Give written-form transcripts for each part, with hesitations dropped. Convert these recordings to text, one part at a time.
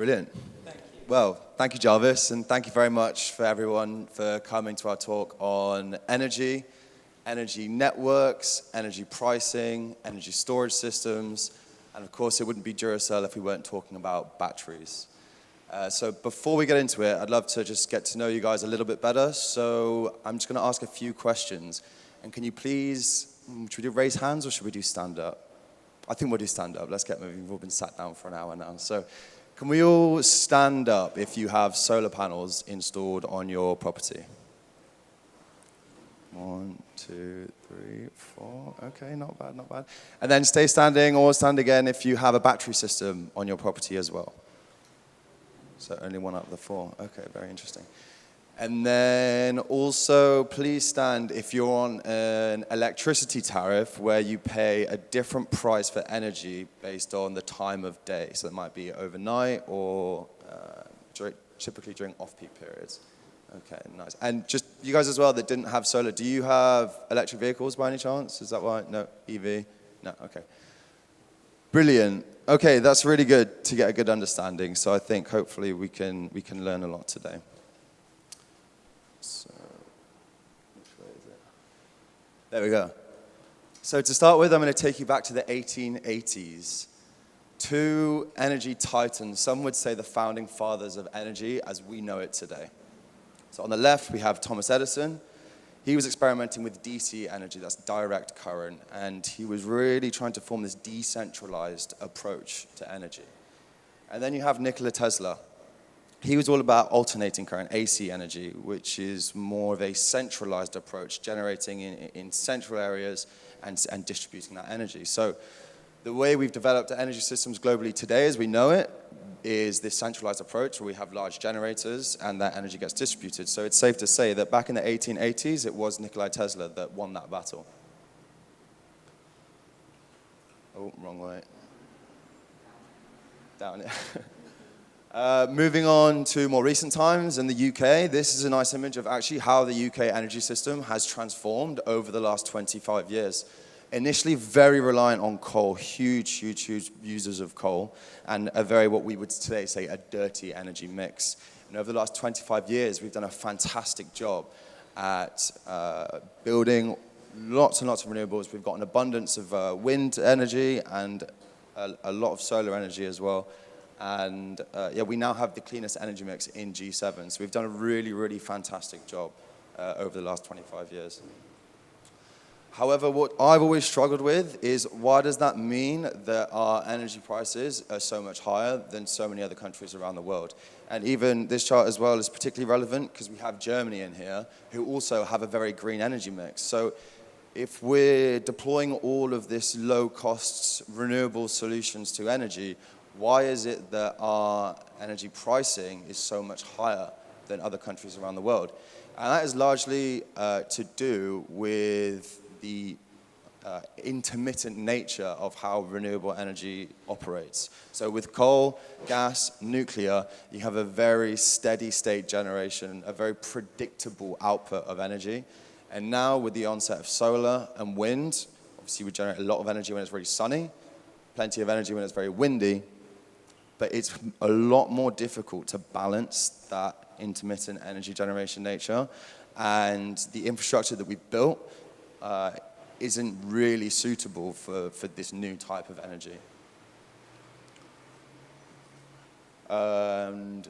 Brilliant. Well, thank you, Jarvis, and thank you very much for everyone for coming to our talk on energy, energy networks, energy pricing, energy storage systems, and of course, it wouldn't be Duracell if we weren't talking about batteries. So before we get into it, I'd love to just get to know you guys a little bit better. So I'm just going to ask a few questions. And can you please, should we do raise hands or should we do stand up? I think we'll do stand up. Let's get moving. We've all been sat down for an hour now. So can we all stand up if you have solar panels installed on your property? 1, 2, 3, 4. Okay, not bad, not bad. And then stay standing or stand again if you have a battery system on your property as well. So only one out of the 4. Okay, very interesting. And then also, please stand if you're on an electricity tariff where you pay a different price for energy based on the time of day. So it might be overnight or typically during off-peak periods. Okay, nice. And just you guys as well that didn't have solar, do you have electric vehicles by any chance? Is that right? No, EV? No, okay. Brilliant. Okay, that's really good to get a good understanding. So I think hopefully we can learn a lot today. So, which way is it? There we go. So to start with, I'm going to take you back to the 1880s. 2 energy titans, some would say the founding fathers of energy as we know it today. So on the left, we have Thomas Edison. He was experimenting with DC energy, that's direct current, and he was really trying to form this decentralized approach to energy. And then you have Nikola Tesla. He was all about alternating current, AC energy, which is more of a centralized approach, generating in central areas and distributing that energy. So the way we've developed energy systems globally today as we know it is this centralized approach where we have large generators and that energy gets distributed. So it's safe to say that back in the 1880s, it was Nikola Tesla that won that battle. Oh, wrong way. Down it. Moving on to more recent times in the UK, this is a nice image of actually how the UK energy system has transformed over the last 25 years. Initially very reliant on coal, huge users of coal, and a very, what we would today say, a dirty energy mix. And over the last 25 years, we've done a fantastic job at building lots and lots of renewables. We've got an abundance of wind energy and a lot of solar energy as well. And yeah, we now have the cleanest energy mix in G7. So we've done a really fantastic job over the last 25 years. However, what I've always struggled with is why does that mean that our energy prices are so much higher than so many other countries around the world? And even this chart as well is particularly relevant because we have Germany in here who also have a very green energy mix. So if we're deploying all of this low costs renewable solutions to energy, why is it that our energy pricing is so much higher than other countries around the world? And that is largely to do with the intermittent nature of how renewable energy operates. So with coal, gas, nuclear, you have a very steady state generation, a very predictable output of energy. And now with the onset of solar and wind, obviously we generate a lot of energy when it's really sunny, plenty of energy when it's very windy, but it's a lot more difficult to balance that intermittent energy generation nature. And the infrastructure that we've built isn't really suitable for this new type of energy. And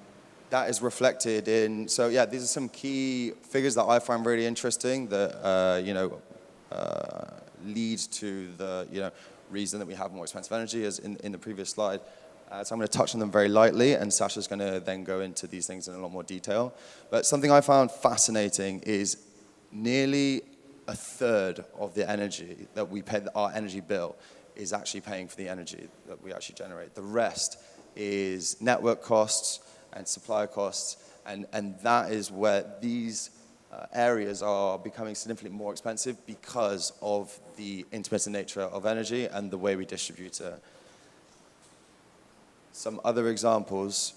that is reflected in, so yeah, these are some key figures that I find really interesting that, lead to the, reason that we have more expensive energy as in the previous slide. So I'm going to touch on them very lightly, and Sasha's going to then go into these things in a lot more detail. But something I found fascinating is nearly a third of the energy that we pay, our energy bill, is actually paying for the energy that we actually generate. The rest is network costs and supplier costs, and that is where these areas are becoming significantly more expensive because of the intermittent nature of energy and the way we distribute it. Some other examples,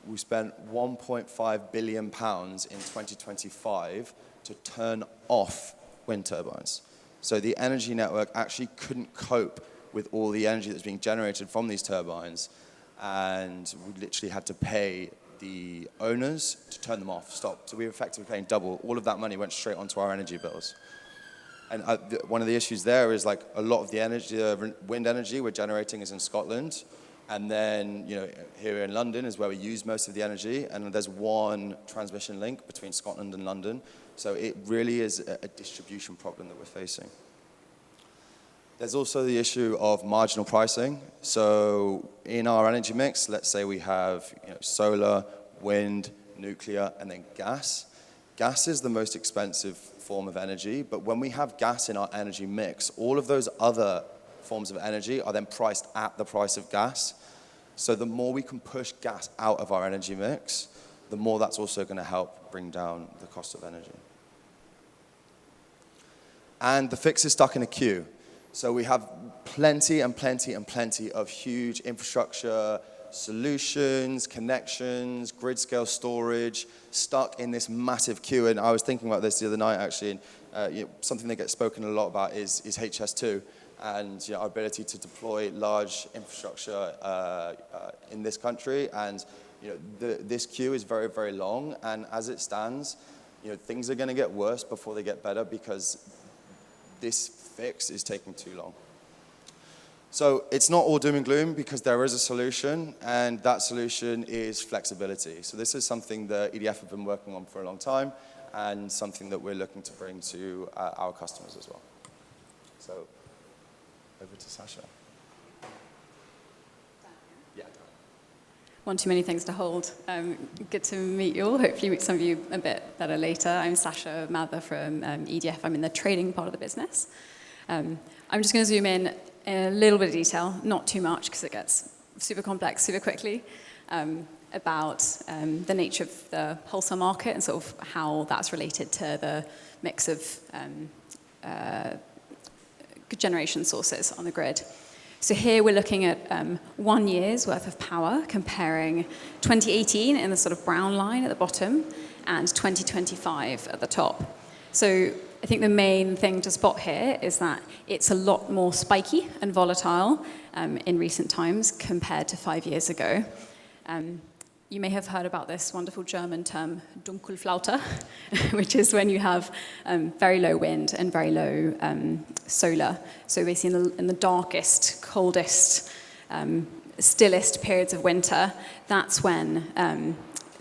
we spent £1.5 billion in 2025 to turn off wind turbines. So the energy network actually couldn't cope with all the energy that's being generated from these turbines. and we literally had to pay the owners to turn them off, stop. So we were effectively paying double. All of that money went straight onto our energy bills. And one of the issues there is like a lot of the energy, wind energy we're generating is in Scotland. And then, here in London is where we use most of the energy. And there's one transmission link between Scotland and London. So it really is a distribution problem that we're facing. There's also the issue of marginal pricing. So in our energy mix, let's say we have solar, wind, nuclear, and then gas. Gas is the most expensive form of energy, but when we have gas in our energy mix, all of those other forms of energy are then priced at the price of gas. So the more we can push gas out of our energy mix, the more that's also going to help bring down the cost of energy. And the fix is stuck in a queue. So we have plenty and plenty and plenty of huge infrastructure solutions, connections, grid scale storage, stuck in this massive queue. And I was thinking about this the other night, actually, and something that gets spoken a lot about is HS2 and our ability to deploy large infrastructure in this country. And this queue is very, very long. And as it stands, things are going to get worse before they get better because this fix is taking too long. So it's not all doom and gloom because there is a solution, and that solution is flexibility. So this is something that EDF have been working on for a long time, and something that we're looking to bring to our customers as well. So over to Sasha. Yeah. One too many things to hold. Good to meet you all. Hopefully meet some of you a bit better later. I'm Sasha Mather from EDF. I'm in the trading part of the business. I'm just going to zoom in a little bit of detail, not too much because it gets super complex super quickly, about the nature of the wholesale market and sort of how that's related to the mix of generation sources on the grid. So here we're looking at 1 year's worth of power, comparing 2018 in the sort of brown line at the bottom and 2025 at the top. So I think the main thing to spot here is that it's a lot more spiky and volatile in recent times compared to 5 years ago. You may have heard about this wonderful German term, Dunkelflaute, which is when you have very low wind and very low solar. So basically in the darkest, coldest, stillest periods of winter, that's when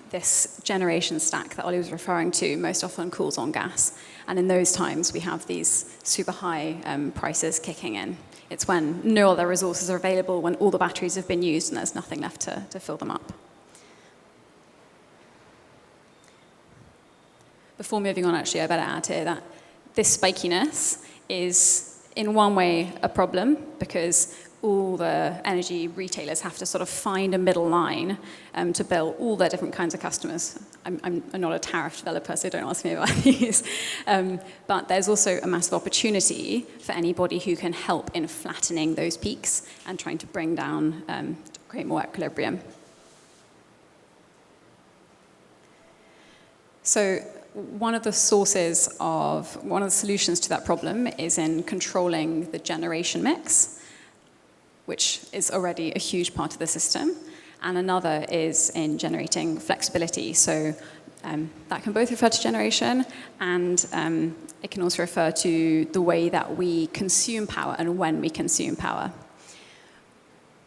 this generation stack that Ollie was referring to most often cools on gas. And in those times, we have these super high prices kicking in. It's when no other resources are available, when all the batteries have been used and there's nothing left to fill them up. Before moving on, actually, I better add here that this spikiness is, in one way, a problem because all the energy retailers have to sort of find a middle line to bill all their different kinds of customers. I'm not a tariff developer, so don't ask me about these. But there's also a massive opportunity for anybody who can help in flattening those peaks and trying to bring down, to create more equilibrium. So one of the solutions to that problem is in controlling the generation mix, which is already a huge part of the system, and another is in generating flexibility. So that can both refer to generation, and it can also refer to the way that we consume power and when we consume power.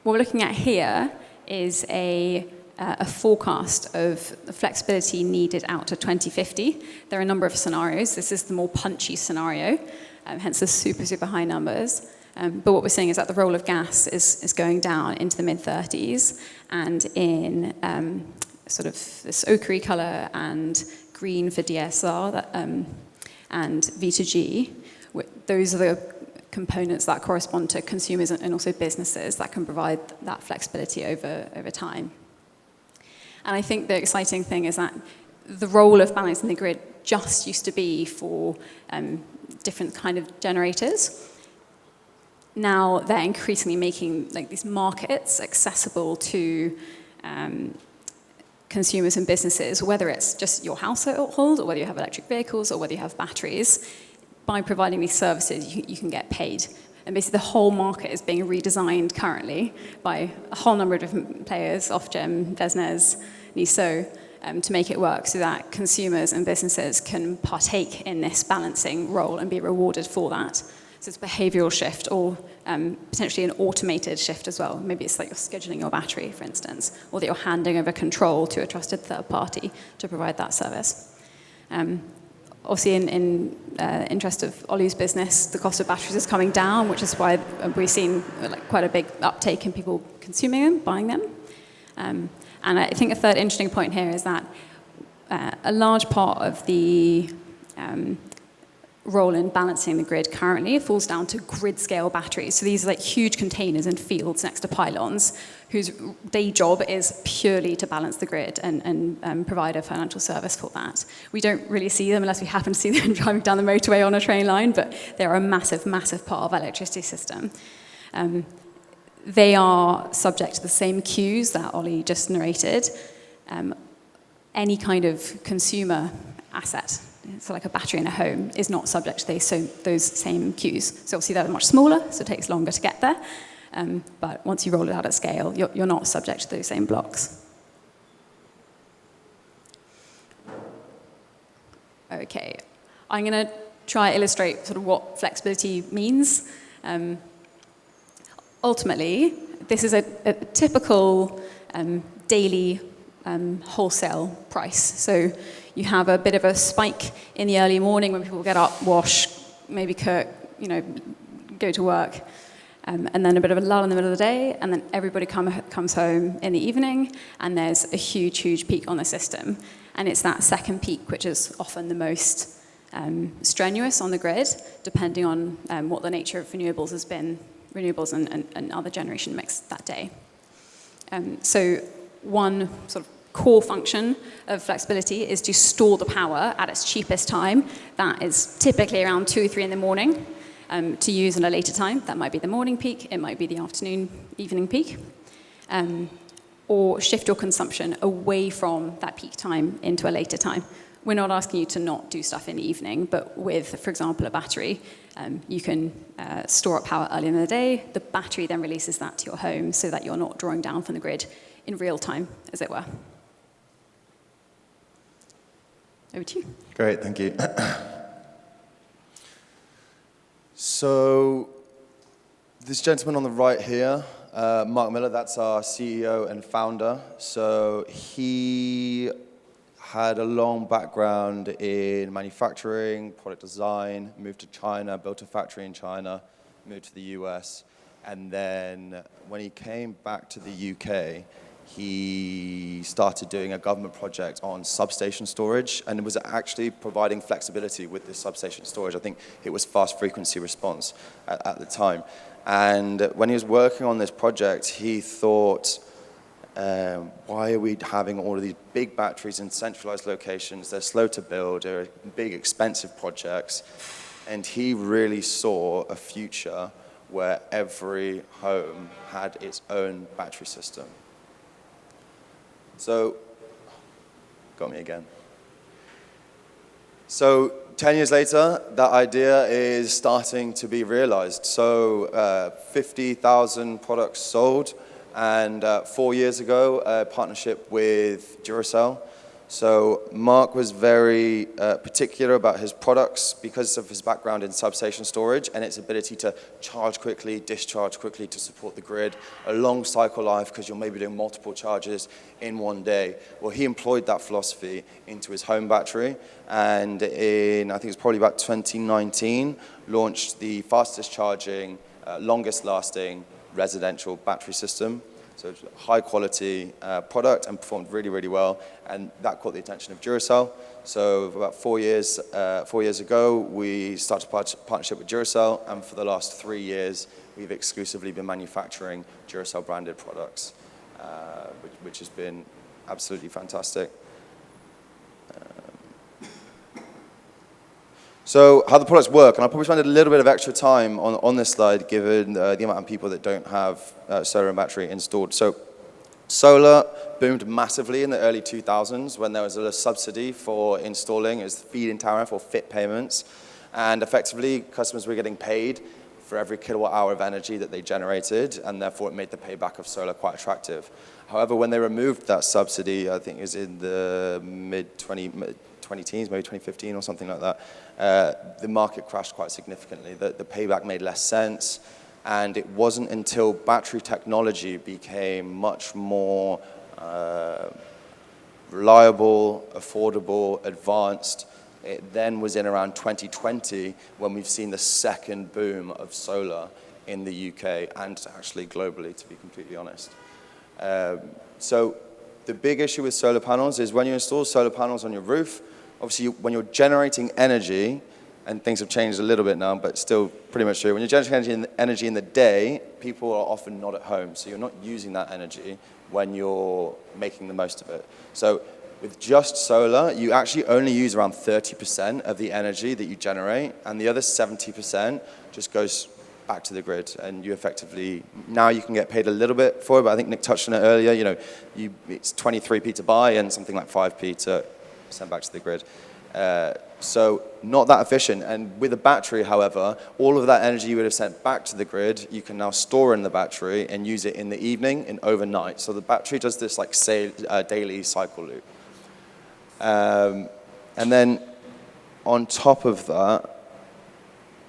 What we're looking at here is a forecast of the flexibility needed out to 2050. There are a number of scenarios. This is the more punchy scenario, hence the super, super high numbers. But what we're seeing is that the role of gas is going down into the mid-30s, and in sort of this ochre color and green for DSR and V2G, those are the components that correspond to consumers and also businesses that can provide that flexibility over time. And I think the exciting thing is that the role of balancing the grid just used to be for different kind of generators. Now they're increasingly making these markets accessible to consumers and businesses, whether it's just your household or whether you have electric vehicles or whether you have batteries. By providing these services, you can get paid And basically the whole market is being redesigned currently by a whole number of different players, Ofgem, Vesnes, NISO, to make it work so that consumers and businesses can partake in this balancing role and be rewarded for that. So it's a behavioral shift or potentially an automated shift as well. Maybe it's like you're scheduling your battery, for instance, or that you're handing over control to a trusted third party to provide that service. Obviously, in interest of Olu's business, the cost of batteries is coming down, which is why we've seen quite a big uptake in people consuming them, buying them. And I think a third interesting point here is that a large part of the role in balancing the grid currently falls down to grid-scale batteries. So these are like huge containers in fields next to pylons whose day job is purely to balance the grid and provide a financial service for that. We don't really see them unless we happen to see them driving down the motorway on a train line, but they're a massive, massive part of our electricity system. They are subject to the same cues that Ollie just narrated. Any kind of consumer asset, so like a battery in a home, is not subject to those same cues. So obviously they're much smaller, so it takes longer to get there. But once you roll it out at scale, you're not subject to those same blocks. Okay, I'm going to try to illustrate sort of what flexibility means. Ultimately, this is a typical daily wholesale price. So you have a bit of a spike in the early morning when people get up, wash, maybe cook, go to work, and then a bit of a lull in the middle of the day, and then everybody comes home in the evening, and there's a huge, huge peak on the system. And it's that second peak which is often the most strenuous on the grid, depending on what the nature of renewables has been, renewables and other generation mix that day. So one sort of core function of flexibility is to store the power at its cheapest time. That is typically around 2 or 3 in the morning to use in a later time. That might be the morning peak, it might be the afternoon, evening peak. Or shift your consumption away from that peak time into a later time. We're not asking you to not do stuff in the evening, but with, for example, a battery, you can store up power early in the day. The battery then releases that to your home so that you're not drawing down from the grid in real time, as it were. Over to you. Great, thank you. So this gentleman on the right here, Mark Millar, that's our CEO and founder. So he had a long background in manufacturing, product design, moved to China, built a factory in China, moved to the US. And then when he came back to the UK, he started doing a government project on substation storage, and it was actually providing flexibility with this substation storage. I think it was fast frequency response at the time. And when he was working on this project, he thought, why are we having all of these big batteries in centralized locations? They're slow to build, they're big, expensive projects. And he really saw a future where every home had its own battery system. So, got me again. So 10 years later, that idea is starting to be realized. So 50,000 products sold, and 4 years ago, a partnership with Duracell. So Mark was very particular about his products because of his background in substation storage and its ability to charge quickly, discharge quickly to support the grid, a long cycle life because you're maybe doing multiple charges in one day. Well, he employed that philosophy into his home battery, and in, I think it's probably about 2019, launched the fastest charging, longest lasting residential battery system. So it's a high quality product and performed really, really well. And that caught the attention of Duracell. So about 4 years ago, we started a partnership with Duracell. And for the last 3 years, we've exclusively been manufacturing Duracell branded products, which has been absolutely fantastic. So how the products work, and I'll probably spend a little bit of extra time on this slide given the amount of people that don't have solar and battery installed. So solar boomed massively in the early 2000s when there was a subsidy for installing as feed-in tariff or FIT payments. And effectively, customers were getting paid for every kilowatt hour of energy that they generated, and therefore it made the payback of solar quite attractive. However, when they removed that subsidy, I think it was in the mid-20 teens, maybe 2015 or something like that, the market crashed quite significantly. The payback made less sense, and it wasn't until battery technology became much more reliable, affordable, advanced. It then was in around 2020 when we've seen the second boom of solar in the UK and actually globally, to be completely honest. So the big issue with solar panels is when you install solar panels on your roof, obviously when you're generating energy, and things have changed a little bit now, but still pretty much true. When you're generating energy in the day, people are often not at home, so you're not using that energy when you're making the most of it. So with just solar, you actually only use around 30% of the energy that you generate, and the other 70% just goes back to the grid, and you effectively, now you can get paid a little bit for it, but I think Nick touched on it earlier, it's 23p to buy and something like 5p to send back to the grid. So not that efficient, and with a battery, however, all of that energy you would have sent back to the grid, you can now store in the battery and use it in the evening and overnight. So the battery does this like daily cycle loop. And then on top of that,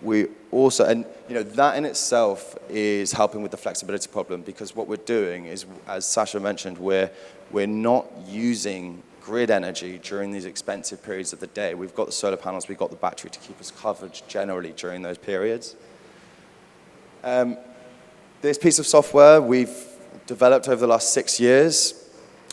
we also, and that in itself is helping with the flexibility problem, because what we're doing is, as Sasha mentioned, we're not using grid energy during these expensive periods of the day. We've got the solar panels, we've got the battery to keep us covered generally during those periods. This piece of software we've developed over the last 6 years.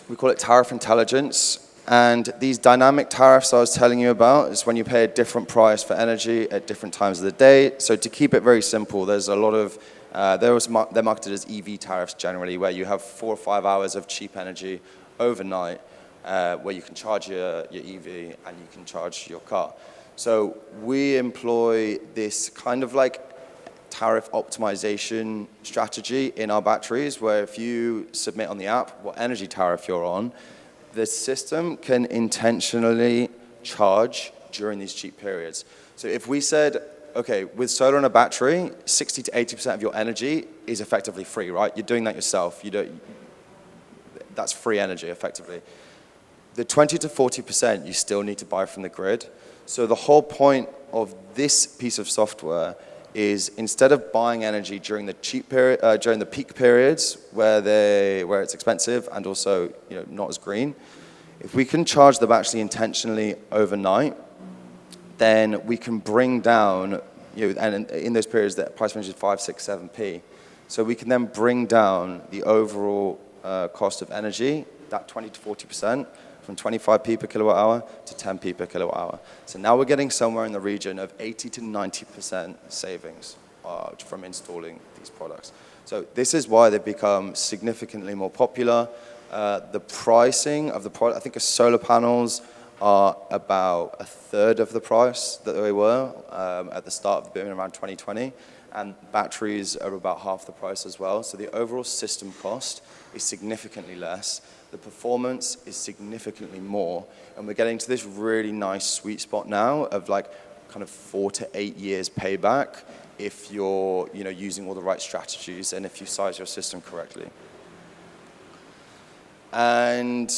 We call it Tariff Intelligence. And these dynamic tariffs I was telling you about is when you pay a different price for energy at different times of the day. So to keep it very simple, there's a lot of, they're marketed as EV tariffs generally, where you have 4 or 5 hours of cheap energy overnight, where you can charge your EV and you can charge your car. So we employ this kind of like tariff optimization strategy in our batteries, where if you submit on the app what energy tariff you're on, the system can intentionally charge during these cheap periods. So if we said, okay, with solar and a battery, 60 to 80% of your energy is effectively free, right? You're doing that yourself. That's free energy, effectively. The 20 to 40% you still need to buy from the grid. So the whole point of this piece of software is, instead of buying energy during the during the peak periods where it's expensive and also not as green, if we can charge the battery intentionally overnight, then we can bring down, and in those periods the price range is 5, 6, 7p. So we can then bring down the overall cost of energy, that 20 to 40%, from 25p per kilowatt hour to 10p per kilowatt hour. So now we're getting somewhere in the region of 80 to 90% savings from installing these products. So this is why they've become significantly more popular. The pricing of the product, I think solar panels are about a third of the price that they were at the start of the boom around 2020, and batteries are about half the price as well. So the overall system cost is significantly less. The performance is significantly more, and we're getting to this really nice sweet spot now of like kind of 4 to 8 years payback if you're using all the right strategies and if you size your system correctly. And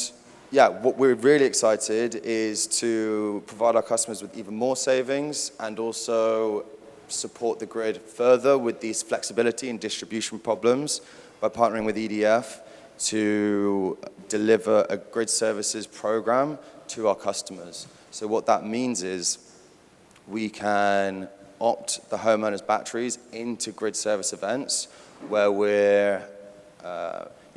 yeah, what we're really excited is to provide our customers with even more savings and also support the grid further with these flexibility and distribution problems by partnering with EDF to deliver a grid services program to our customers. So what that means is we can opt the homeowners' batteries into grid service events where we're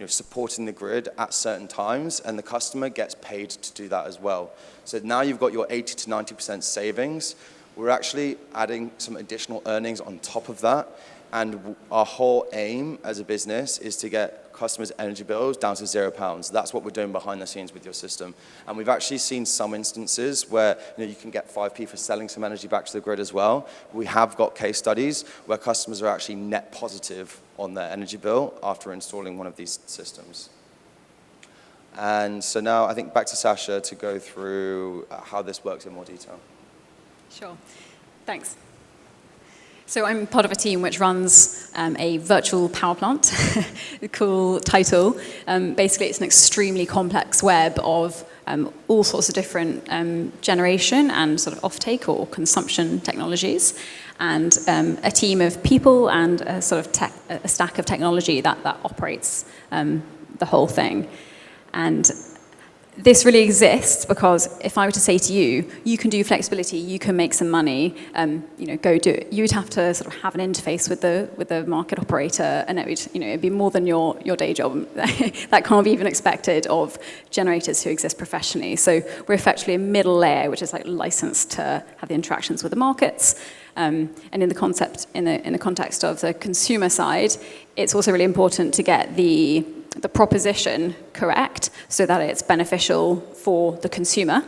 supporting the grid at certain times, and the customer gets paid to do that as well. So now you've got your 80 to 90% savings. We're actually adding some additional earnings on top of that, and our whole aim as a business is to get customers' energy bills down to £0. That's what we're doing behind the scenes with your system. And we've actually seen some instances where you can get 5p for selling some energy back to the grid as well. We have got case studies where customers are actually net positive on their energy bill after installing one of these systems. And so now I think back to Sasha to go through how this works in more detail. Sure. Thanks. So I'm part of a team which runs a virtual power plant. Cool title. Basically, it's an extremely complex web of all sorts of different generation and sort of offtake or consumption technologies, and a team of people and a sort of a stack of technology that operates the whole thing. And this really exists because if I were to say to you, you can do flexibility, you can make some money, go do it. You would have to sort of have an interface with the market operator, and it'd be more than your day job. That can't be even expected of generators who exist professionally. So we're effectively a middle layer, which is like licensed to have the interactions with the markets. And in the context of the consumer side, it's also really important to get the proposition correct so that it's beneficial for the consumer,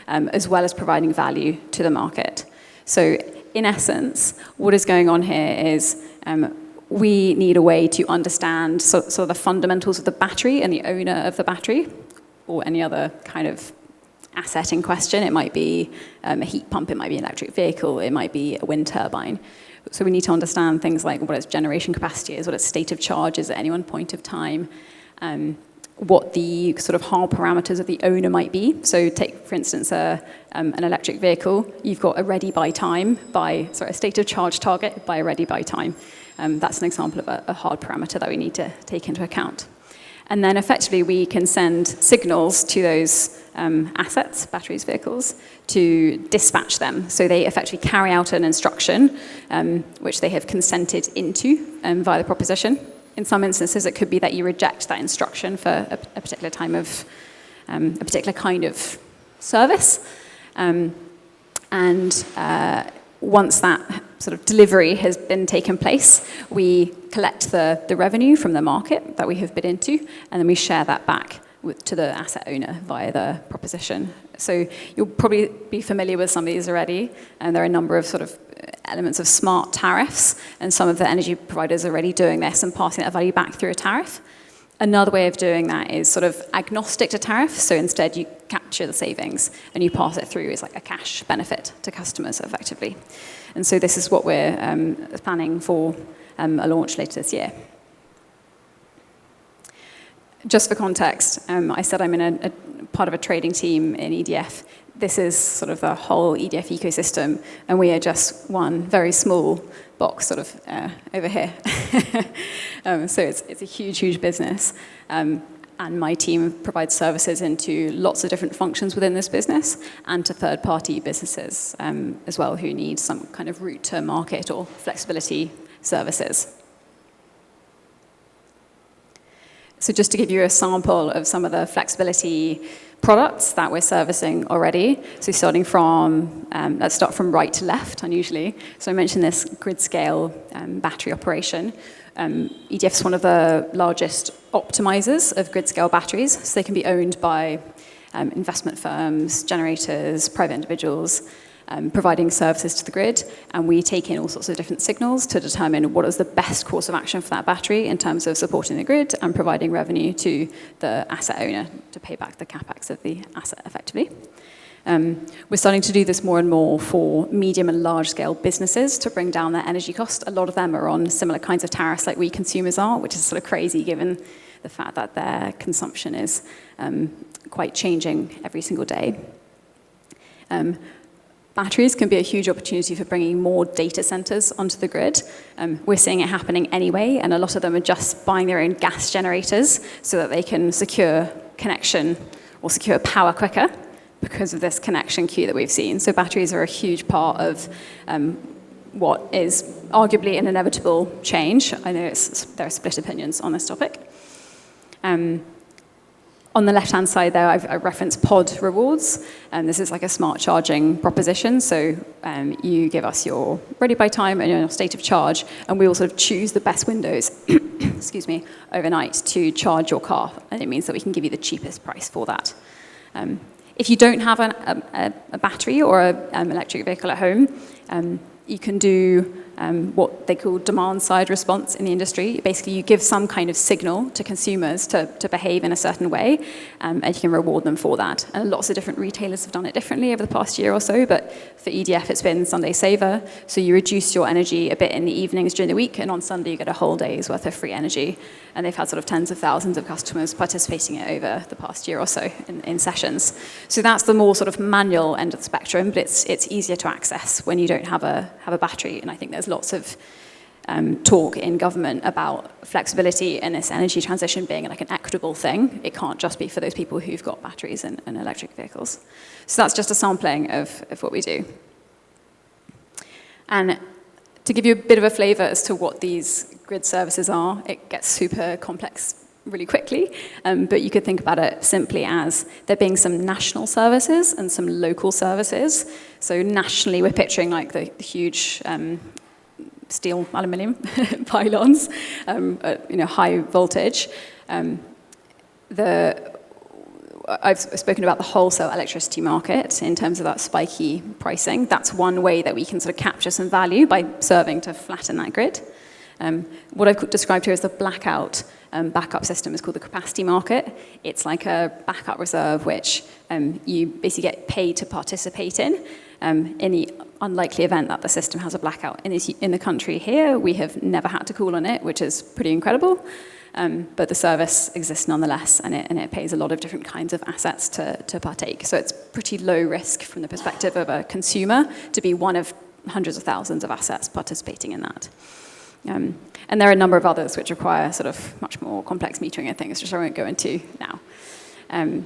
as well as providing value to the market. So in essence, what is going on here is we need a way to understand sort of the fundamentals of the battery and the owner of the battery, or any other kind of asset in question. It might be a heat pump, it might be an electric vehicle, it might be a wind turbine. So we need to understand things like what its generation capacity is, what its state of charge is at any one point of time, what the sort of hard parameters of the owner might be. So take, for instance, an electric vehicle. You've got a state of charge target by a ready by time. That's an example of a hard parameter that we need to take into account. And then effectively we can send signals to those assets, batteries, vehicles, to dispatch them. So they effectively carry out an instruction which they have consented into via the proposition. In some instances, it could be that you reject that instruction for a particular time of, a particular kind of service. Once that sort of delivery has been taken place, we collect the revenue from the market that we have bid into, and then we share that back to the asset owner via the proposition. So you'll probably be familiar with some of these already, and there are a number of sort of elements of smart tariffs, and some of the energy providers are already doing this and passing that value back through a tariff. Another way of doing that is sort of agnostic to tariff, so instead you capture the savings and you pass it through as like a cash benefit to customers effectively. And so this is what we're planning for a launch later this year. Just for context, I said I'm in a part of a trading team in EDF. This is sort of the whole EDF ecosystem, and we are just one very small box sort of over here. So it's a huge, huge business. And my team provides services into lots of different functions within this business and to third-party businesses as well who need some kind of route to market or flexibility services. So just to give you a sample of some of the flexibility products that we're servicing already. So starting from, let's start from right to left, unusually. So I mentioned this grid-scale battery operation. EDF is one of the largest optimizers of grid-scale batteries. So they can be owned by investment firms, generators, private individuals, providing services to the grid, and we take in all sorts of different signals to determine what is the best course of action for that battery in terms of supporting the grid and providing revenue to the asset owner to pay back the capex of the asset effectively. We're starting to do this more and more for medium and large scale businesses to bring down their energy cost. A lot of them are on similar kinds of tariffs like we consumers are, which is sort of crazy given the fact that their consumption is quite changing every single day. Batteries can be a huge opportunity for bringing more data centers onto the grid. We're seeing it happening anyway, and a lot of them are just buying their own gas generators so that they can secure connection or secure power quicker because of this connection queue that we've seen. So batteries are a huge part of what is arguably an inevitable change. I know there are split opinions on this topic. On the left-hand side there, I've referenced pod rewards, and this is like a smart charging proposition. So you give us your ready by time and your state of charge, and we will sort of choose the best windows, excuse me, overnight to charge your car, and it means that we can give you the cheapest price for that. If you don't have a battery or an electric vehicle at home, you can do what they call demand-side response in the industry. Basically, you give some kind of signal to consumers to behave in a certain way, and you can reward them for that. And lots of different retailers have done it differently over the past year or so, but for EDF, it's been Sunday Saver. So you reduce your energy a bit in the evenings during the week, and on Sunday, you get a whole day's worth of free energy. And they've had sort of tens of thousands of customers participating in it over the past year or so in sessions. So that's the more sort of manual end of the spectrum, but it's easier to access when you don't have a battery. And I think there's lots of talk in government about flexibility and this energy transition being like an equitable thing. It can't just be for those people who've got batteries and electric vehicles. So that's just a sampling of what we do. And to give you a bit of a flavor as to what these grid services are, it gets super complex really quickly, but you could think about it simply as there being some national services and some local services. So nationally, we're picturing like the huge steel, aluminium pylons, high voltage. I've spoken about the wholesale electricity market in terms of that spiky pricing. That's one way that we can sort of capture some value by serving to flatten that grid. What I've described here as the blackout backup system is called the capacity market. It's like a backup reserve which you basically get paid to participate in the unlikely event that the system has a blackout. In the country here, we have never had to call on it, which is pretty incredible. But the service exists nonetheless, and it pays a lot of different kinds of assets to partake. So it's pretty low risk from the perspective of a consumer to be one of hundreds of thousands of assets participating in that. And there are a number of others which require sort of much more complex metering and things, which I won't go into now. And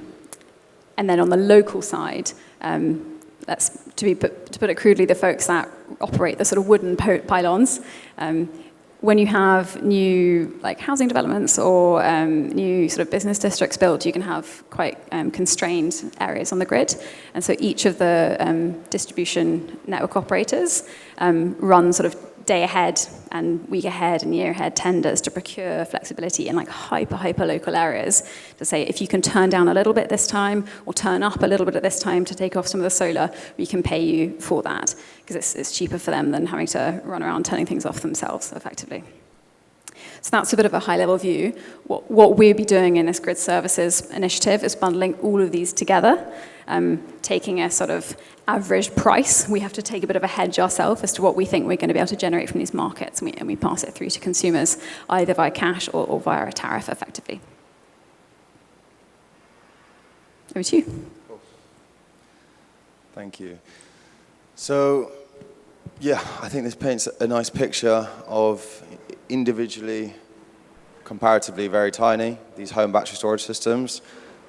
then on the local side, to put it crudely, the folks that operate the sort of wooden pylons, when you have new like housing developments or new sort of business districts built, you can have quite constrained areas on the grid. And so each of the distribution network operators run sort of day ahead and week ahead and year ahead tenders to procure flexibility in like hyper local areas to say, if you can turn down a little bit this time or turn up a little bit at this time to take off some of the solar, we can pay you for that because it's cheaper for them than having to run around turning things off themselves effectively. So that's a bit of a high-level view. What we'll be doing in this grid services initiative is bundling all of these together, taking a sort of average price. We have to take a bit of a hedge ourselves as to what we think we're going to be able to generate from these markets, and we pass it through to consumers either via cash or via a tariff effectively. Over to you. Cool. Thank you. So, yeah, I think this paints a nice picture of individually, comparatively very tiny, these home battery storage systems,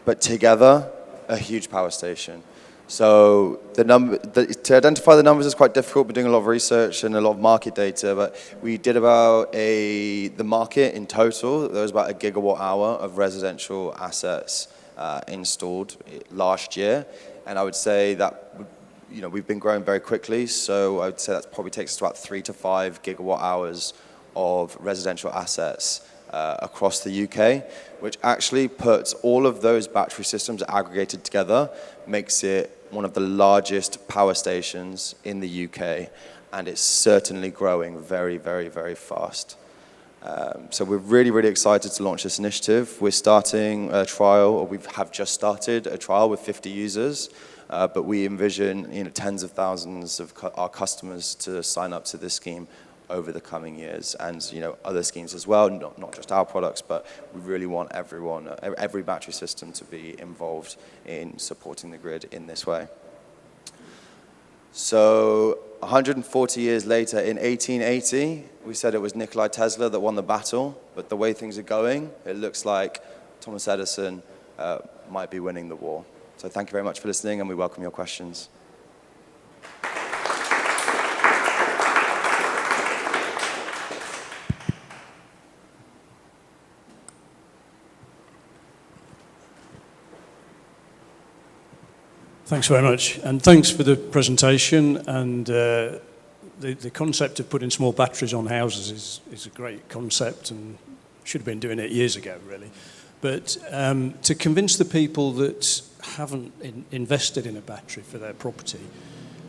but together, a huge power station. So to identify the numbers is quite difficult. We're doing a lot of research and a lot of market data, but we did about the market in total, there was about a gigawatt hour of residential assets installed last year. And I would say that we've been growing very quickly, so I would say that probably takes us to about 3 to 5 gigawatt hours of residential assets across the UK, which actually puts all of those battery systems aggregated together, makes it one of the largest power stations in the UK, and it's certainly growing very, very, very fast. So we're really, really excited to launch this initiative. We're starting a trial, or we have just started a trial with 50 users, but we envision tens of thousands of our customers to sign up to this scheme over the coming years, and other schemes as well, not just our products, but we really want every battery system to be involved in supporting the grid in this way. So 140 years later, in 1880, we said it was Nikola Tesla that won the battle, but the way things are going, it looks like Thomas Edison might be winning the war. So thank you very much for listening, and we welcome your questions. Thanks very much, and thanks for the presentation. And the concept of putting small batteries on houses is a great concept, and should have been doing it years ago, really. But to convince the people that haven't invested in a battery for their property,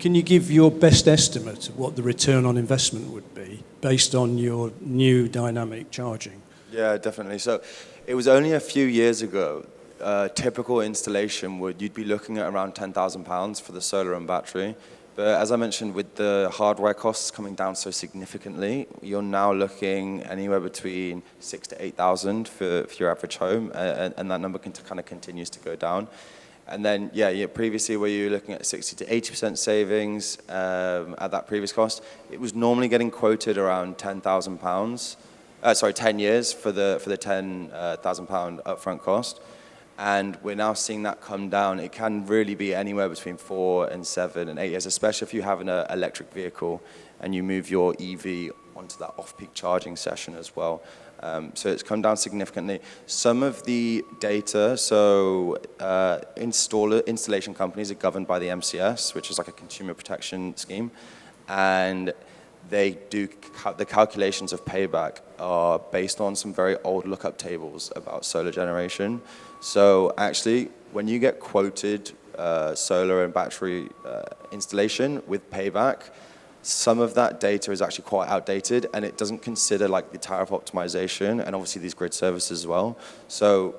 Can you give your best estimate of what the return on investment would be based on your new dynamic charging? Yeah, definitely. So it was only a few years ago, typical installation you'd be looking at around £10,000 for the solar and battery. But as I mentioned, with the hardware costs coming down so significantly, you're now looking anywhere between 6,000 to 8,000 for your average home, and that number kind of continues to go down. And then, previously where you were looking at 60 to 80% savings at that previous cost, it was normally getting quoted around £10,000. 10 years for the £10,000 upfront cost. And we're now seeing that come down. It can really be anywhere between 4 and 7 and 8 years, especially if you have an electric vehicle and you move your EV onto that off-peak charging session as well. So it's come down significantly. Some of the data, installation companies are governed by the MCS, which is like a consumer protection scheme, and the calculations of payback are based on some very old lookup tables about solar generation. So actually, when you get quoted solar and battery installation with payback, some of that data is actually quite outdated, and it doesn't consider like the tariff optimization and obviously these grid services as well. So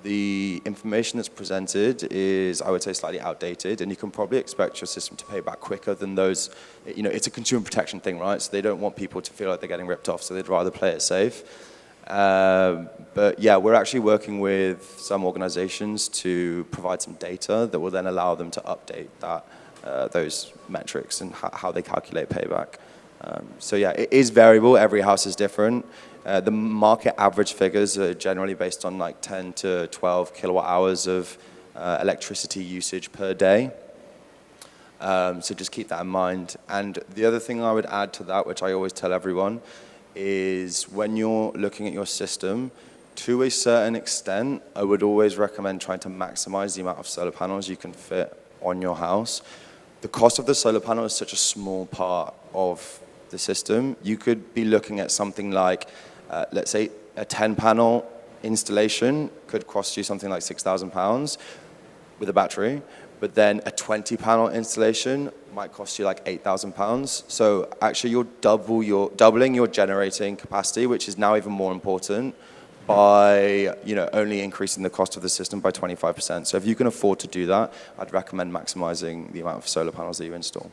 the information that's presented is, I would say, slightly outdated, and you can probably expect your system to pay back quicker than those. It's a consumer protection thing, right? So they don't want people to feel like they're getting ripped off, so they'd rather play it safe. But yeah, we're actually working with some organizations to provide some data that will then allow them to update those metrics and how they calculate payback. So yeah, it is variable. Every house is different. The market average figures are generally based on like 10 to 12 kilowatt hours of electricity usage per day. So just keep that in mind. And the other thing I would add to that, which I always tell everyone, is when you're looking at your system, to a certain extent, I would always recommend trying to maximize the amount of solar panels you can fit on your house. The cost of the solar panel is such a small part of the system. You could be looking at something like, let's say, a 10-panel installation could cost you something like £6,000 with a battery, but then a 20-panel installation might cost you like £8,000. So actually, you're doubling your generating capacity, which is now even more important, by only increasing the cost of the system by 25%. So if you can afford to do that, I'd recommend maximizing the amount of solar panels that you install.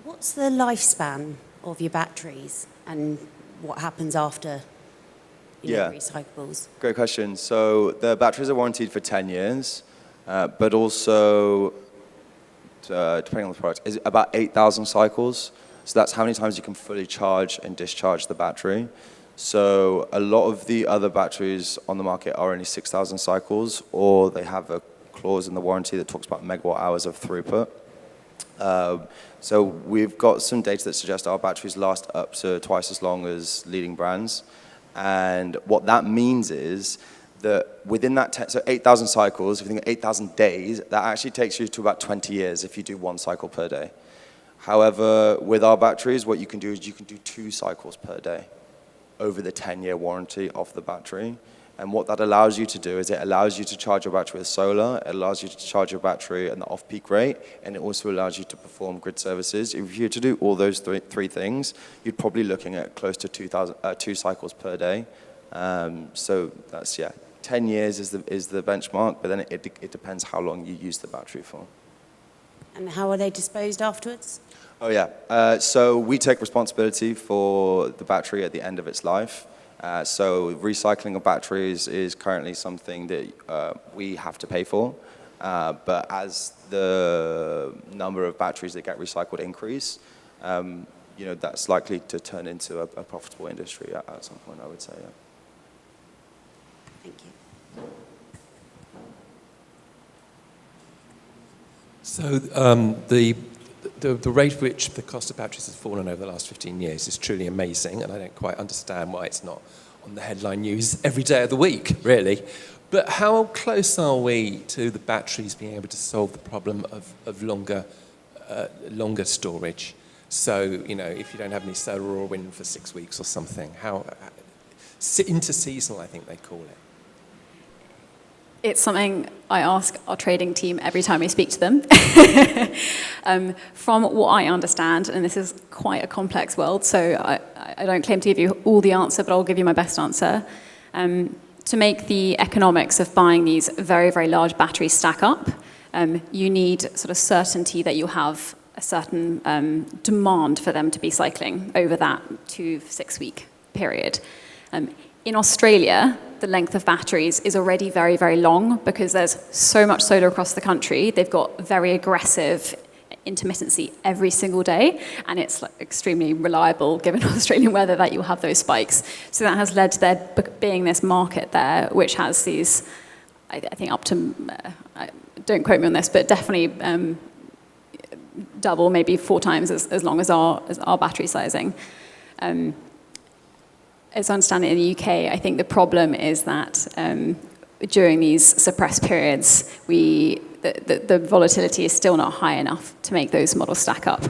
What's the lifespan of your batteries, and what happens after recyclables? Great question. So the batteries are warranted for 10 years, but also, depending on the product, is about 8,000 cycles. So that's how many times you can fully charge and discharge the battery. So a lot of the other batteries on the market are only 6,000 cycles, or they have a clause in the warranty that talks about megawatt hours of throughput. So we've got some data that suggests our batteries last up to twice as long as leading brands. And what that means is that within that, so 8,000 cycles, if you think of 8,000 days, that actually takes you to about 20 years if you do 1 cycle per day. However, with our batteries, what you can do is you can do 2 cycles per day over the 10-year warranty of the battery. And what that allows you to do is it allows you to charge your battery with solar, it allows you to charge your battery at the off-peak rate, and it also allows you to perform grid services. If you were to do all those three things, you'd probably looking at close to 2 cycles per day. So that's, 10 years is the benchmark, but then it depends how long you use the battery for. And how are they disposed afterwards? Oh yeah, so we take responsibility for the battery at the end of its life. So recycling of batteries is currently something that we have to pay for. But as the number of batteries that get recycled increase, that's likely to turn into a profitable industry at some point, I would say. Yeah. Thank you. So the rate at which the cost of batteries has fallen over the last 15 years is truly amazing, and I don't quite understand why it's not on the headline news every day of the week, really. But how close are we to the batteries being able to solve the problem of longer storage? So, if you don't have any solar or wind for 6 weeks or something, interseasonal, I think they call it. It's something I ask our trading team every time we speak to them. From what I understand, and this is quite a complex world, so I don't claim to give you all the answer, but I'll give you my best answer. To make the economics of buying these very, very large batteries stack up, you need sort of certainty that you'll have a certain demand for them to be cycling over that 2 to 6 week period. In Australia, the length of batteries is already very, very long because there's so much solar across the country. They've got very aggressive intermittency every single day, and it's like extremely reliable given Australian weather that you'll have those spikes. So that has led to there being this market there, which has these, I think up to, don't quote me on this, but definitely double, maybe 4 times as long as our battery sizing. As I understand it in the UK, I think the problem is that during these suppressed periods, the volatility is still not high enough to make those models stack up.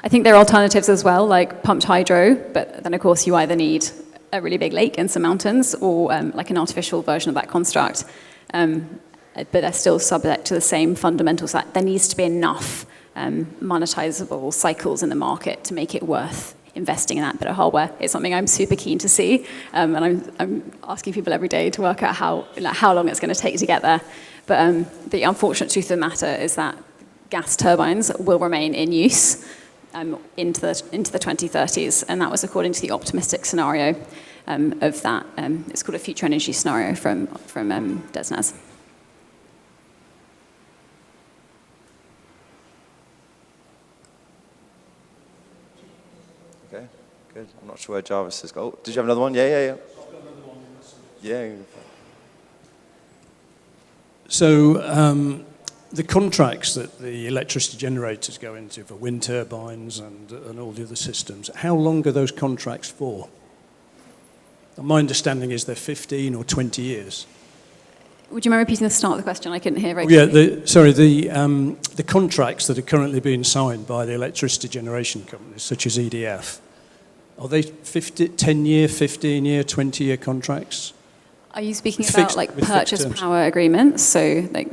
I think there are alternatives as well, like pumped hydro, but then of course you either need a really big lake and some mountains or like an artificial version of that construct. But they're still subject to the same fundamentals. That there needs to be enough monetizable cycles in the market to make it worth investing in that bit of hardware. It's something I'm super keen to see, and I'm asking people every day to work out how long it's going to take to get there. But the unfortunate truth of the matter is that gas turbines will remain in use into the 2030s, and that was according to the optimistic scenario of that. It's called a future energy scenario from DESNZ. Okay, good. I'm not sure where Jarvis has got. Oh, did you have another one? Yeah. Yeah. So the contracts that the electricity generators go into for wind turbines and all the other systems, how long are those contracts for? My understanding is they're 15 or 20 years. Would you mind repeating the start of the question? I couldn't hear very clearly. The contracts that are currently being signed by the electricity generation companies, such as EDF, are they 10-year, 15-year, 20-year contracts? Are you speaking about like purchase power agreements? So like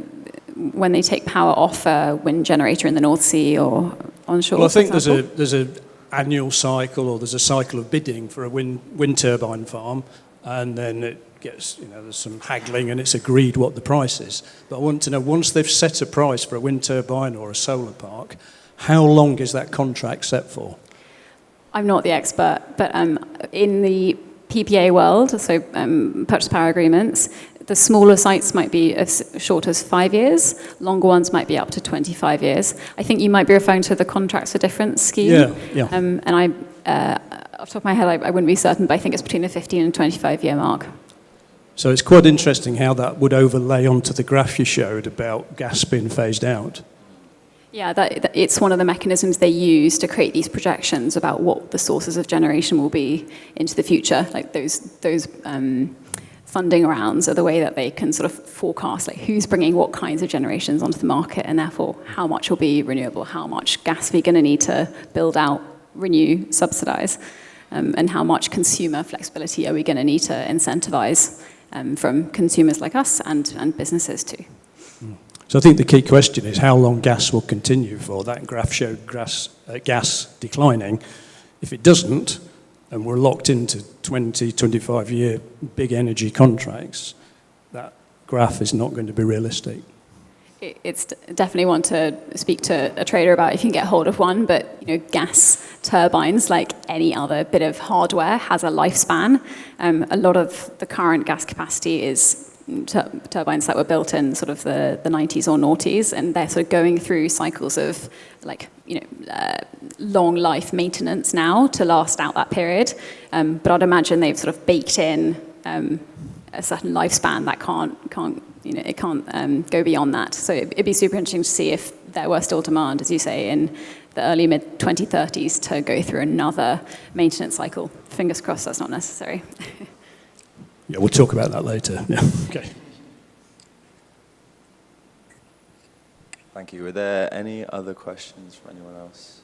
when they take power off a wind generator in the North Sea or onshore? Well, I think there's a annual cycle, or there's a cycle of bidding for a wind turbine farm, and then it gets, there's some haggling and it's agreed what the price is. But I want to know, once they've set a price for a wind turbine or a solar park, how long is that contract set for? I'm not the expert, but in the PPA world, so purchase power agreements, the smaller sites might be as short as 5 years, longer ones might be up to 25 years. I think you might be referring to the contracts for difference scheme. Yeah. And off the top of my head, I wouldn't be certain, but I think it's between the 15 and 25-year mark. So it's quite interesting how that would overlay onto the graph you showed about gas being phased out. Yeah, it's one of the mechanisms they use to create these projections about what the sources of generation will be into the future. Like those funding rounds are the way that they can sort of forecast like who's bringing what kinds of generations onto the market, and therefore how much will be renewable, how much gas we're going to need to build out, renew, subsidize, and how much consumer flexibility are we going to need to incentivize from consumers like us and businesses too. So I think the key question is how long gas will continue for. That graph showed gas declining. If it doesn't, and we're locked into 20, 25-year big energy contracts, that graph is not going to be realistic. It's definitely one to speak to a trader about if you can get hold of one, but gas turbines, like any other bit of hardware, has a lifespan. A lot of the current gas capacity is turbines that were built in sort of the 90s or noughties, and they're sort of going through cycles of long life maintenance now to last out that period. But I'd imagine they've sort of baked in a certain lifespan that can't go beyond that. So it'd be super interesting to see if there were still demand, as you say, in the early mid 2030s to go through another maintenance cycle. Fingers crossed that's not necessary. Yeah, we'll talk about that later. Yeah. Okay. Thank you. Are there any other questions from anyone else?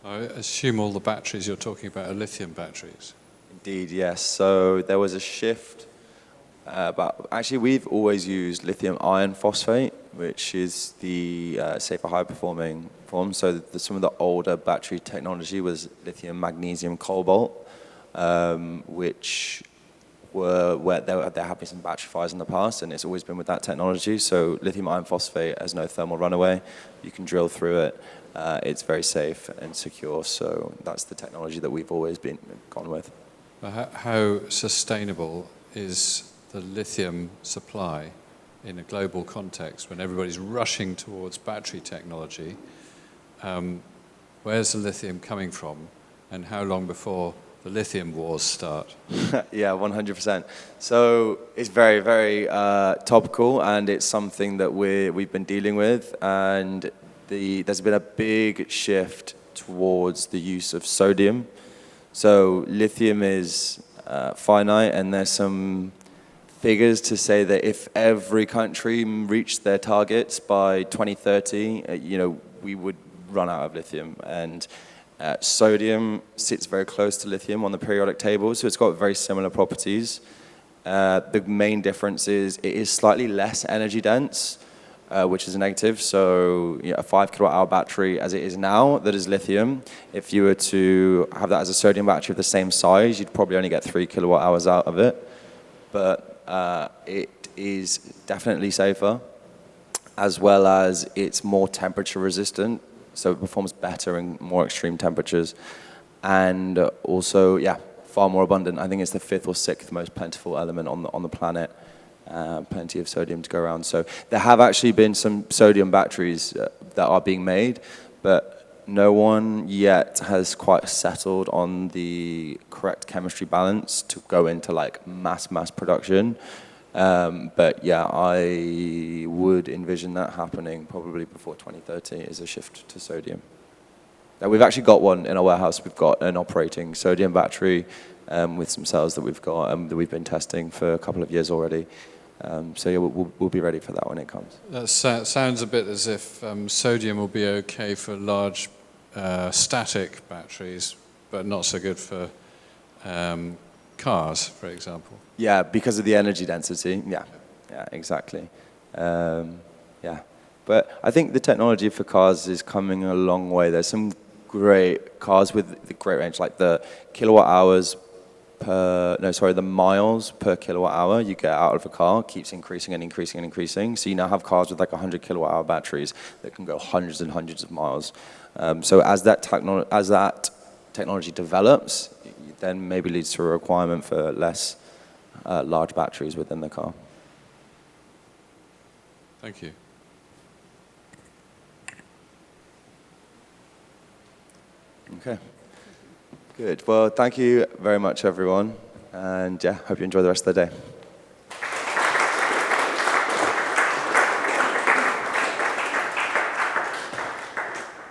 I assume all the batteries you're talking about are lithium batteries. Indeed, yes. So there was a shift. Actually, we've always used lithium iron phosphate, which is the safer, high-performing form. So some of the older battery technology was lithium, magnesium, cobalt, which where there have been some battery fires in the past, and it's always been with that technology. So lithium iron phosphate has no thermal runaway. You can drill through it. It's very safe and secure. So that's the technology that we've always gone with. How sustainable is the lithium supply in a global context when everybody's rushing towards battery technology? Where's the lithium coming from, and how long before the lithium wars start? Yeah, 100%. So it's very, very topical, and it's something that we've been dealing with. And there's been a big shift towards the use of sodium. So lithium is finite, and there's some figures to say that if every country reached their targets by 2030, we would run out of lithium. And sodium sits very close to lithium on the periodic table, so it's got very similar properties. The main difference is it is slightly less energy dense, which is a negative. So a 5 kilowatt-hour battery as it is now that is lithium, if you were to have that as a sodium battery of the same size, you'd probably only get 3 kilowatt-hours out of it. But it is definitely safer, as well as it's more temperature resistant, so it performs better in more extreme temperatures. And also, far more abundant. I think it's the 5th or 6th most plentiful element on the planet. Plenty of sodium to go around. So there have actually been some sodium batteries that are being made, but no one yet has quite settled on the correct chemistry balance to go into like mass production. But yeah, I would envision that happening probably before 2030 is a shift to sodium. Now, we've actually got one in our warehouse. We've got an operating sodium battery with some cells that we've got that we've been testing for a couple of years already. So yeah, we'll be ready for that when it comes. That sounds a bit as if sodium will be okay for large static batteries, but not so good for cars, for example. Yeah, because of the energy density. Yeah, exactly. Yeah, but I think the technology for cars is coming a long way. There's some great cars with the great range, like the the miles per kilowatt hour you get out of a car keeps increasing and increasing and increasing. So you now have cars with like 100 kilowatt hour batteries that can go hundreds and hundreds of miles. So as that technology develops, then maybe leads to a requirement for less large batteries within the car. Thank you. Okay. Good. Well, thank you very much, everyone. And yeah, hope you enjoy the rest of the day.